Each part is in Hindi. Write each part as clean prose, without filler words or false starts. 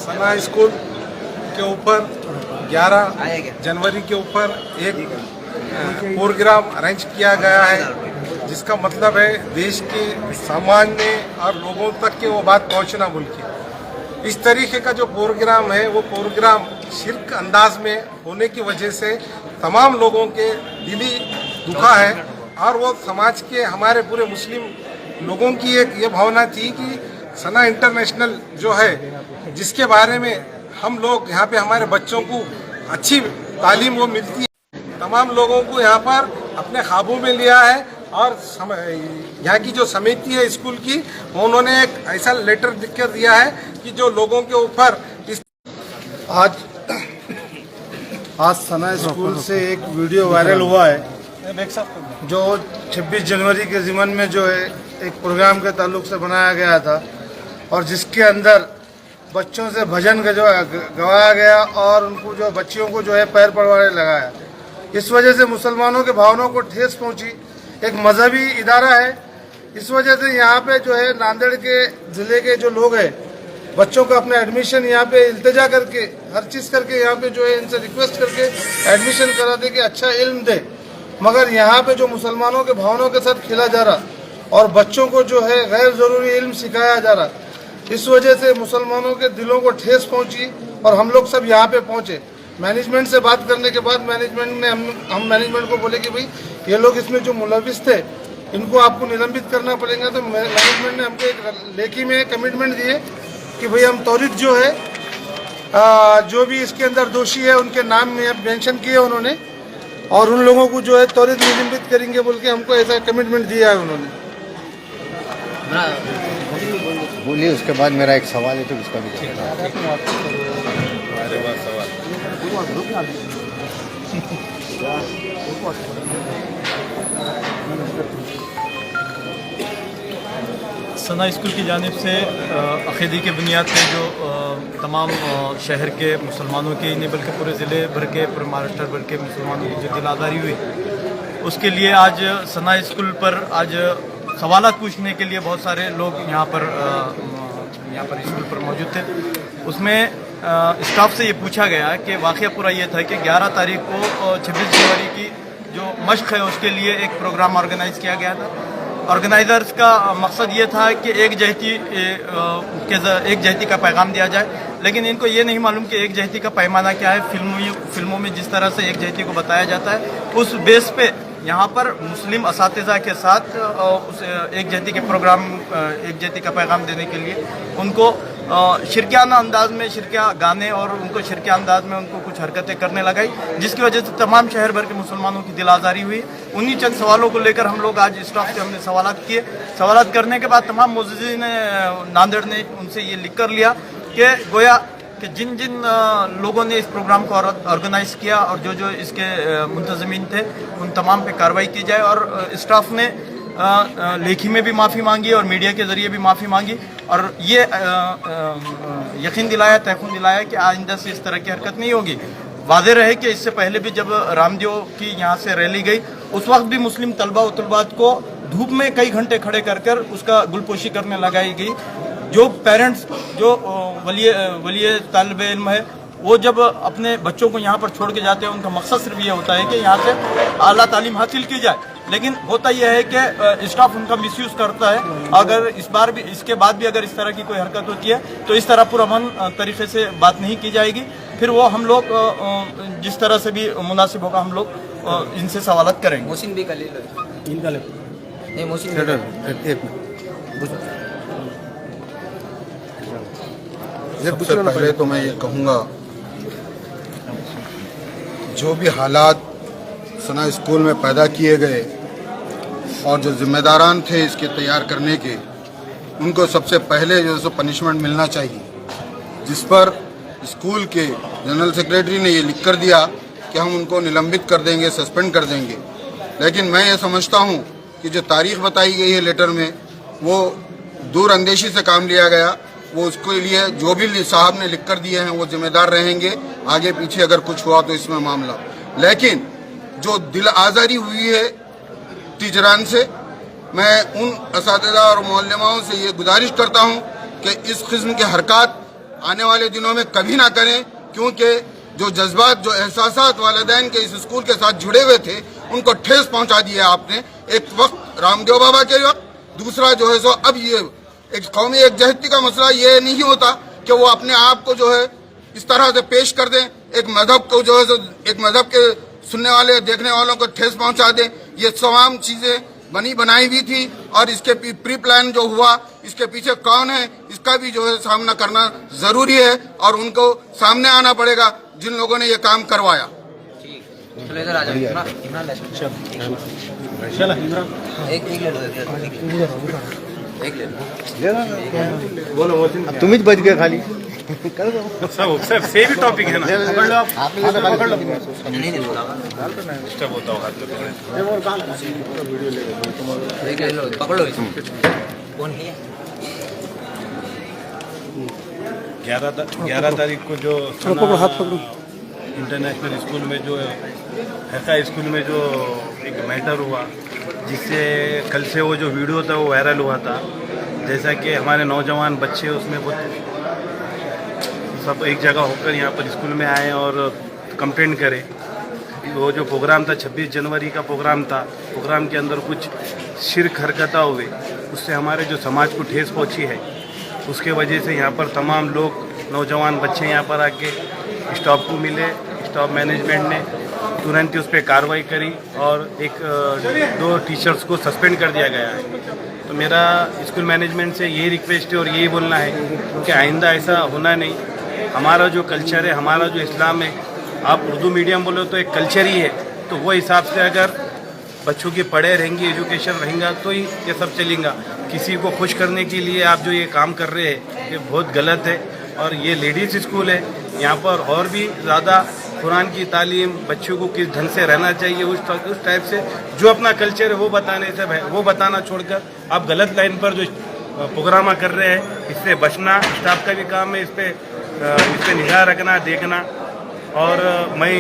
सना स्कूल के ऊपर 11 जनवरी के ऊपर एक प्रोग्राम अरेंज किया गया है, जिसका मतलब है देश के सामान्य और लोगों तक के वो बात पहुंचना बोल के। इस तरीके का जो प्रोग्राम है वो प्रोग्राम शिर्क अंदाज में होने की वजह से तमाम लोगों के दिली दुखा है और वो समाज के हमारे पूरे मुस्लिम लोगों की एक ये भावना थी कि सना इंटरनेशनल जो है, जिसके बारे में हम लोग यहाँ पे हमारे बच्चों को अच्छी तालीम वो मिलती है, तमाम लोगों को यहाँ पर अपने काबू में लिया है। और यहाँ की जो समिति है स्कूल की, उन्होंने एक ऐसा लेटर लिख कर दिया है कि जो लोगों के ऊपर आज सना स्कूल से एक वीडियो वायरल हुआ है जो 26 जनवरी के ज़िमन में जो है एक प्रोग्राम के ताल्लुक से बनाया गया था, और जिसके अंदर बच्चों से भजन का जो गवाया गया और उनको जो बच्चियों को जो है पैर पड़वाने लगाया। इस वजह से मुसलमानों के भावनाओं को ठेस पहुंची। एक मजहबी इदारा है, इस वजह से यहाँ पे जो है नांदेड़ के ज़िले के जो लोग हैं, बच्चों का अपना एडमिशन यहाँ पे इल्तिजा करके हर चीज़ करके यहाँ पे जो है इनसे रिक्वेस्ट करके एडमिशन करा दे कि अच्छा इल्म दे, मगर यहाँ पे जो मुसलमानों के भावनाओं के साथ खेला जा रहा और बच्चों को जो है गैर ज़रूरी इल्म सिखाया जा रहा, इस वजह से मुसलमानों के दिलों को ठेस पहुंची और हम लोग सब यहाँ पे पहुँचे। मैनेजमेंट से बात करने के बाद मैनेजमेंट ने हम मैनेजमेंट को बोले कि भाई ये लोग इसमें जो मुलविस थे इनको आपको निलंबित करना पड़ेगा। तो मैनेजमेंट ने हमको एक लेखी में कमिटमेंट दिए कि भाई हम त्वरित जो है जो भी इसके अंदर दोषी है उनके नाम में मेंशन किए उन्होंने, और उन लोगों को जो है त्वरित निलंबित करेंगे बोल के हमको ऐसा कमिटमेंट दिया है उन्होंने। बोलिए, उसके बाद मेरा एक सवाल है तो उसका भी सना स्कूल की जानिब से अक़ीदे की बुनियाद पे जो तमाम शहर के मुसलमानों की नहीं बल्कि पूरे ज़िले भर के, पूरे महाराष्ट्र भर के मुसलमानों की जो दिल आज़ारी हुई, उसके लिए आज सना स्कूल पर आज सवालात पूछने के लिए बहुत सारे लोग यहाँ पर स्कूल पर मौजूद थे। उसमें स्टाफ से ये पूछा गया कि वाक़या पूरा ये था कि 11 तारीख को 26 जनवरी की जो मश्क है उसके लिए एक प्रोग्राम ऑर्गेनाइज़ किया गया था। ऑर्गेनाइज़र्स का मकसद ये था कि एक जहती का पैगाम दिया जाए, लेकिन इनको ये नहीं मालूम कि एक जहती का पैमाना क्या है। फिल्मों में जिस तरह से एक जहती को बताया जाता है, उस बेस पे यहाँ पर मुस्लिम असातिज़ा के साथ उस एक जहती के प्रोग्राम, एक जहती का पैगाम देने के लिए उनको शिरकियाना अंदाज में शिरकिया गाने और उनको शिरकिया अंदाज में उनको कुछ हरकतें करने लगाई, जिसकी वजह से तमाम शहर भर के मुसलमानों की दिल आज़ारी हुई। उन्हीं चंद सवालों को लेकर हम लोग आज स्टाफ से हमने सवालात किए। सवालात करने के बाद तमाम मुअज़्ज़िज़ीन नांदेड़ ने उनसे ये लिख कर लिया कि गोया कि जिन जिन लोगों ने इस प्रोग्राम को ऑर्गेनाइज़ किया और जो जो इसके मुंतज़मीन थे उन तमाम पे कार्रवाई की जाए। और स्टाफ ने लेखी में भी माफ़ी मांगी और मीडिया के ज़रिए भी माफ़ी मांगी और ये यकीन दिलाया, तयक़ुन दिलाया कि आइंदा से इस तरह की हरकत नहीं होगी। वाज़ेह रहे कि इससे पहले भी जब रामदेव की यहाँ से रैली गई, उस वक्त भी मुस्लिम तलबा व तलबात को धूप में कई घंटे खड़े कर उसका गुलपोशी करने लगाई गई। जो पेरेंट्स, जो वली तालिब इल्म है, वो जब अपने बच्चों को यहाँ पर छोड़ के जाते हैं, उनका मकसद सिर्फ ये होता है कि यहाँ से आला तालीम हासिल की जाए, लेकिन होता यह है कि स्टाफ उनका मिसयूज़ करता है। अगर इस बार भी, इसके बाद भी अगर इस तरह की कोई हरकत होती है तो इस तरह पुरअमन तरीके से बात नहीं की जाएगी। फिर वो हम लोग जिस तरह से भी मुनासिब होगा हम लोग इनसे सवालत करेंगे। मोहसिन भी सबसे पहले तो मैं ये कहूँगा, जो भी हालात सना स्कूल में पैदा किए गए और जो जिम्मेदारान थे इसके तैयार करने के, उनको सबसे पहले जो है पनिशमेंट मिलना चाहिए, जिस पर स्कूल के जनरल सेक्रेटरी ने ये लिख कर दिया कि हम उनको निलंबित कर देंगे, सस्पेंड कर देंगे। लेकिन मैं ये समझता हूँ कि जो तारीख बताई गई है लेटर में, वो दूर अंदेशी से काम लिया गया। वो उसके लिए जो भी साहब ने लिख कर दिए हैं वो जिम्मेदार रहेंगे, आगे पीछे अगर कुछ हुआ तो इसमें मामला। लेकिन जो दिल आज़ारी हुई है टीचरान से, मैं उन असातिज़ा और मुअल्लिमाओं से ये गुजारिश करता हूँ कि इस किस्म की हरकत आने वाले दिनों में कभी ना करें, क्योंकि जो जज्बात, जो एहसासात वालिदैन के इस स्कूल के साथ जुड़े हुए थे, उनको ठेस पहुंचा दिया आपने। एक वक्त रामदेव बाबा के वक्त, दूसरा जो है सो अब ये एक कौमी एकजहती का मसला ये नहीं होता कि वो अपने आप को जो है इस तरह से पेश कर दें, एक मजहब को जो है सो एक मजहब के सुनने वाले देखने वालों को ठेस पहुंचा दें। ये तमाम चीजें बनी बनाई हुई थी और इसके प्री प्लान जो हुआ, इसके पीछे कौन है, इसका भी जो है सामना करना जरूरी है और उनको सामने आना पड़ेगा जिन लोगों ने ये काम करवाया। चलो इधर आ जाओ। इमरान एक ले लो, एक ले लो। बोलो तुम ही बच गए खाली। सब सेम टॉपिक है ना। नहीं डिस्टर्ब होता होगा एक ले लो, पकड़ लो इसको। कौन है? 11 तारीख को जो इंटरनेशनल स्कूल में जो हैका स्कूल में जो एक मैटर हुआ, जिससे कल से वो जो वीडियो था वो वायरल हुआ था, जैसा कि हमारे नौजवान बच्चे उसमें सब एक जगह होकर यहाँ पर स्कूल में आए और कंप्लेंट करें। वो जो प्रोग्राम था 26 जनवरी का प्रोग्राम था, प्रोग्राम के अंदर कुछ शिर्क हरकत हुए, उससे हमारे जो समाज को ठेस पहुँची है, उसके वजह से यहाँ पर तमाम लोग नौजवान बच्चे यहाँ पर आके स्टाफ को मिले। स्टाफ मैनेजमेंट ने तुरंत ही उस पर कार्रवाई करी और 2 टीचर्स को सस्पेंड कर दिया गया है। तो मेरा स्कूल मैनेजमेंट से यही रिक्वेस्ट है और यही बोलना है कि आइंदा ऐसा होना नहीं। हमारा जो कल्चर है, हमारा जो इस्लाम है, आप उर्दू मीडियम बोलो तो एक कल्चर ही है, तो वो हिसाब से अगर बच्चों की पढ़े रहेंगी, एजुकेशन रहेगा तो ही ये सब चलेगा। किसी को खुश करने के लिए आप जो ये काम कर रहे हैं ये बहुत गलत है। और ये लेडीज़ स्कूल है, यहाँ पर और भी ज़्यादा कुरान की तालीम, बच्चों को किस ढंग से रहना चाहिए उस टाइप से जो अपना कल्चर है वो बताने से वो बताना छोड़कर आप गलत लाइन पर जो प्रोग्राम कर रहे हैं, इससे बचना स्टाफ का भी काम है। इस पर निगाह रखना, देखना। और मैं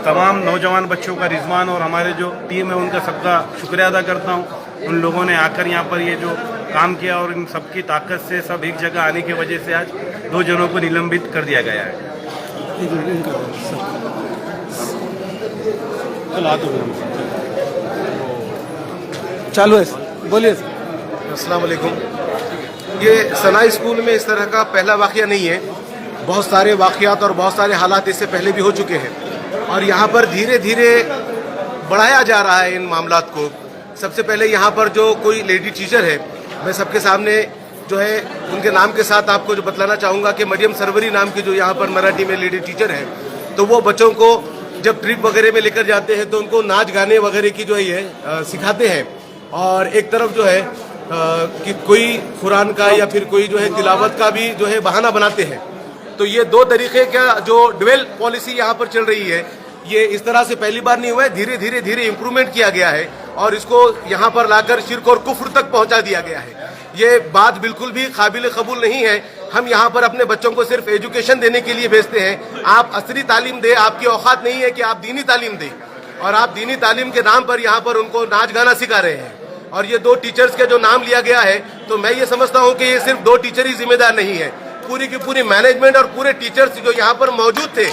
तमाम नौजवान बच्चों का, रिजवान और हमारे जो टीम है उनका सबका शुक्रिया अदा करता हूँ। उन लोगों ने आकर यहाँ पर ये जो काम किया और इन सबकी ताकत से सब एक जगह आने की वजह से आज 2 जनों को निलंबित कर दिया गया है। चालू है, बोलिए। अस्सलाम वालेकुम। ये सना स्कूल में इस तरह का पहला वाक़या नहीं है, बहुत सारे वाक़यात और बहुत सारे हालात इससे पहले भी हो चुके हैं और यहाँ पर धीरे धीरे बढ़ाया जा रहा है इन मामलात को। सबसे पहले यहाँ पर जो कोई लेडी टीचर है, मैं सबके सामने जो है उनके नाम के साथ आपको जो बतलाना चाहूँगा कि मरियम सरवरी नाम की जो यहाँ पर मराठी में लेडी टीचर है, तो वो बच्चों को जब ट्रिप वगैरह में लेकर जाते हैं तो उनको नाच गाने वगैरह की जो है सिखाते हैं और एक तरफ जो है कि कोई कुरान का या फिर कोई जो है तिलावत का भी जो है बहाना बनाते हैं। तो ये 2 तरीके का जो ड्वेल पॉलिसी यहाँ पर चल रही है, ये इस तरह से पहली बार नहीं हुआ है, धीरे धीरे इम्प्रूवमेंट किया गया है और इसको यहाँ पर लाकर शिर्क और कुफ्र तक पहुँचा दिया गया है। ये बात बिल्कुल भी काबिल कबूल नहीं है। हम यहाँ पर अपने बच्चों को सिर्फ एजुकेशन देने के लिए भेजते हैं। आप असली तालीम दें, आपकी औकात नहीं है कि आप दीनी तालीम दें और आप दीनी तालीम के नाम पर यहाँ पर उनको नाच गाना सिखा रहे हैं। और ये 2 टीचर्स के जो नाम लिया गया है, तो मैं ये समझता हूँ कि ये सिर्फ 2 टीचर ही जिम्मेदार नहीं है, पूरी की पूरी मैनेजमेंट और पूरे टीचर्स जो यहाँ पर मौजूद थे,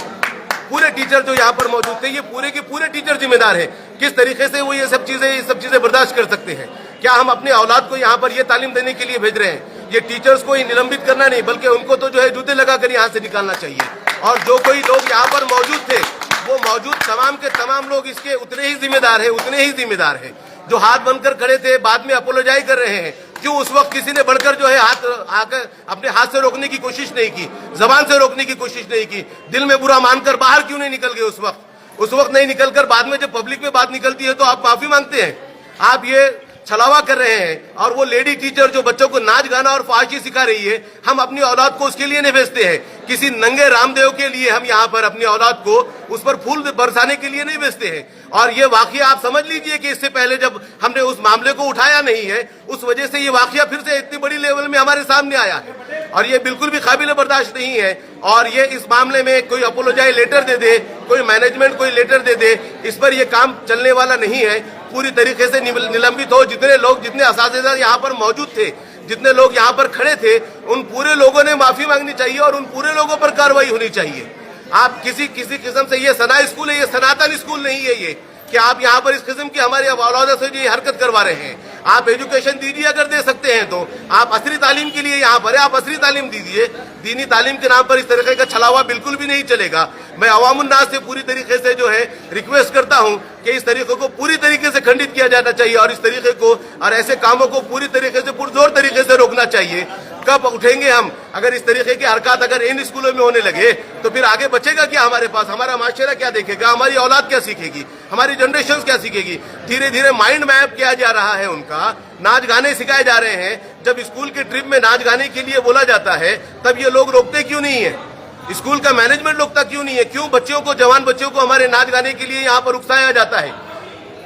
ये पूरे के पूरे टीचर जिम्मेदार हैं। किस तरीके से वो ये सब चीजें बर्दाश्त कर सकते हैं? क्या हम अपने औलाद को यहाँ पर ये तालीम देने के लिए भेज रहे हैं? ये टीचर्स को ही निलंबित करना नहीं, बल्कि उनको तो जो है जूते लगाकर यहाँ से निकालना चाहिए। और जो कोई लोग यहाँ पर मौजूद थे, वो मौजूद तमाम के तमाम लोग इसके उतने ही जिम्मेदार हैं। जो हाथ बनकर खड़े थे, बाद में अपोलोजाइज कर रहे हैं। क्यों उस वक्त किसी ने बढ़कर जो है हाथ आकर अपने हाथ से रोकने की कोशिश नहीं की, जबान से रोकने की कोशिश नहीं की? दिल में बुरा मानकर बाहर क्यों नहीं निकल गए उस वक्त नहीं निकलकर बाद में जब पब्लिक में बात निकलती है तो आप माफी मांगते हैं? आप ये छलावा कर रहे हैं। और वो लेडी टीचर जो बच्चों को नाच गाना और फाहिशी सिखा रही है, हम अपनी औलाद को उसके लिए नहीं भेजते हैं। किसी नंगे रामदेव के लिए हम यहाँ पर अपनी औलाद को उस पर फूल बरसाने के लिए नहीं भेजते हैं। और ये वाकया आप समझ लीजिए कि इससे पहले जब हमने उस मामले को उठाया नहीं है, उस वजह से ये वाकया फिर से इतनी बड़ी लेवल में हमारे सामने आया है और ये बिल्कुल भी काबिल बर्दाश्त नहीं है। और ये इस मामले में कोई अपोलोजाइज लेटर दे दे, कोई मैनेजमेंट कोई लेटर दे दे, इस पर ये काम चलने वाला नहीं है। पूरी तरीके से निलंबित हो। जितने लोग, जितने असातिज़ा यहाँ पर मौजूद थे, जितने लोग यहाँ पर खड़े थे उन पूरे लोगों ने माफी मांगनी चाहिए और उन पूरे लोगों पर कार्रवाई होनी चाहिए। आप किसी किस्म से, ये सना स्कूल है, ये सनातन स्कूल नहीं है ये कि आप यहाँ पर इस किस्म की हमारे औलादों से ये हरकत करवा रहे हैं। आप एजुकेशन दीजिए, अगर दे सकते हैं तो आप असली तालीम के लिए यहाँ पर है, आप असली तालीम दीजिए। दीनी तालीम के नाम पर इस तरीके का छलावा बिल्कुल भी नहीं चलेगा। मैं अवामुन्नास से पूरी तरीके से जो है रिक्वेस्ट करता हूँ कि इस तरीके को पूरी तरीके से खंडित किया जाना चाहिए और इस तरीके को और ऐसे कामों को पूरी तरीके से पुरजोर तरीके से रोकना चाहिए। कब उठेंगे हम? अगर इस तरीके की हरकत अगर इन स्कूलों में होने लगे तो फिर आगे बचेगा क्या हमारे पास? हमारा माशरा क्या देखेगा? हमारी औलाद क्या सीखेगी? हमारी जनरेशन क्या सीखेगी? धीरे धीरे माइंड मैप किया जा रहा है उनका, नाच गाने सिखाए जा रहे हैं। जब स्कूल के ट्रिप में नाच गाने के लिए बोला जाता है तब ये लोग रोकते क्यों नहीं है? स्कूल का मैनेजमेंट रोकता क्यों नहीं है? क्यों बच्चों को, जवान बच्चों को हमारे नाच गाने के लिए यहाँ पर उकसाया जाता है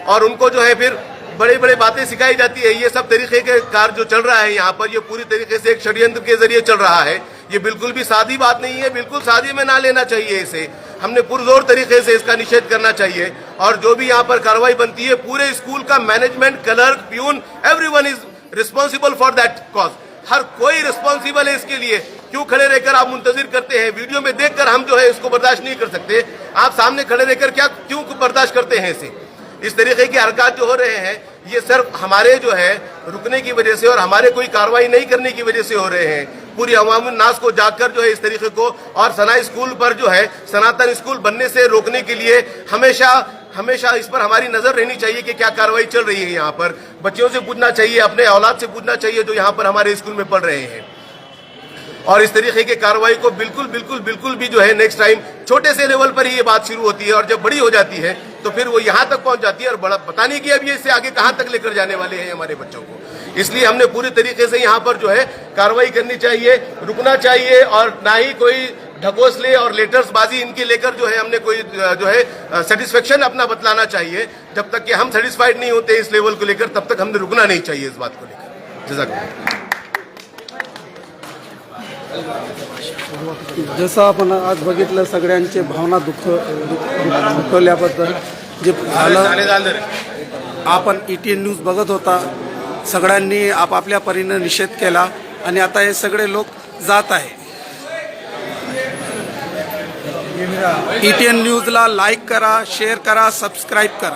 और उनको जो है फिर बड़ी बड़ी बातें सिखाई जाती है? ये सब तरीके के कार्य जो चल रहा है यहाँ पर, ये पूरी तरीके से एक षड्यंत्र के जरिए चल रहा है। ये बिल्कुल भी सादी बात नहीं है, बिल्कुल सादी में ना लेना चाहिए इसे। हमने पुरजोर तरीके से इसका निषेध करना चाहिए और जो भी यहाँ पर कार्रवाई बनती है, पूरे स्कूल का management, clerk, peon, everyone is responsible for that cause. हर कोई रिस्पॉन्सिबल है इसके लिए। क्यों खड़े रहकर आप मुंतजिर करते हैं? वीडियो में देखकर हम जो है इसको बर्दाश्त नहीं कर सकते। आप सामने खड़े रहकर क्या क्यों बर्दाश्त करते हैं इसे? इस तरीके की हरकत जो हो रहे हैं ये सिर्फ हमारे जो है रुकने की वजह से और हमारे कोई कार्रवाई नहीं करने की वजह से हो रहे हैं। पूरी अवामुन नास को जाकर जो है इस तरीके को और सना स्कूल पर जो है सनातन स्कूल बनने से रोकने के लिए हमेशा इस पर हमारी नजर रहनी चाहिए कि क्या कार्रवाई चल रही है। यहाँ पर बच्चों से पूछना चाहिए, अपने औलाद से पूछना चाहिए जो यहाँ पर हमारे स्कूल में पढ़ रहे हैं। और इस तरीके की कार्रवाई को बिल्कुल भी जो है नेक्स्ट टाइम छोटे से लेवल पर ही ये बात शुरू होती है और जब बड़ी हो जाती है तो फिर वो यहाँ तक पहुंच जाती है और बड़ा पता नहीं कि अब ये इससे आगे कहाँ तक लेकर जाने वाले हैं हमारे बच्चों को। इसलिए हमने पूरी तरीके से यहाँ पर जो है कार्रवाई करनी चाहिए, रुकना चाहिए और ना ही कोई ढकोसले और लेटर्स बाजी इनके लेकर जो है हमने कोई जो है सेटिस्फेक्शन अपना बतलाना चाहिए। जब तक कि हम सेटिस्फाइड नहीं होते इस लेवल को लेकर तब तक हमने रुकना नहीं चाहिए इस बात को लेकर। जज़ाकल्लाह। जसं आपण आज बघितलं सगळ्यांचे भावना दुखवल्याबद्दल जे झालं, आपण ETN न्यूज बघत होता, सगळ्यांनी आपापल्या परीने निषेध केला आणि आता हे सगळे लोक जात आहे। ETN न्यूजला लाईक करा, शेअर करा, सबस्क्राईब करा।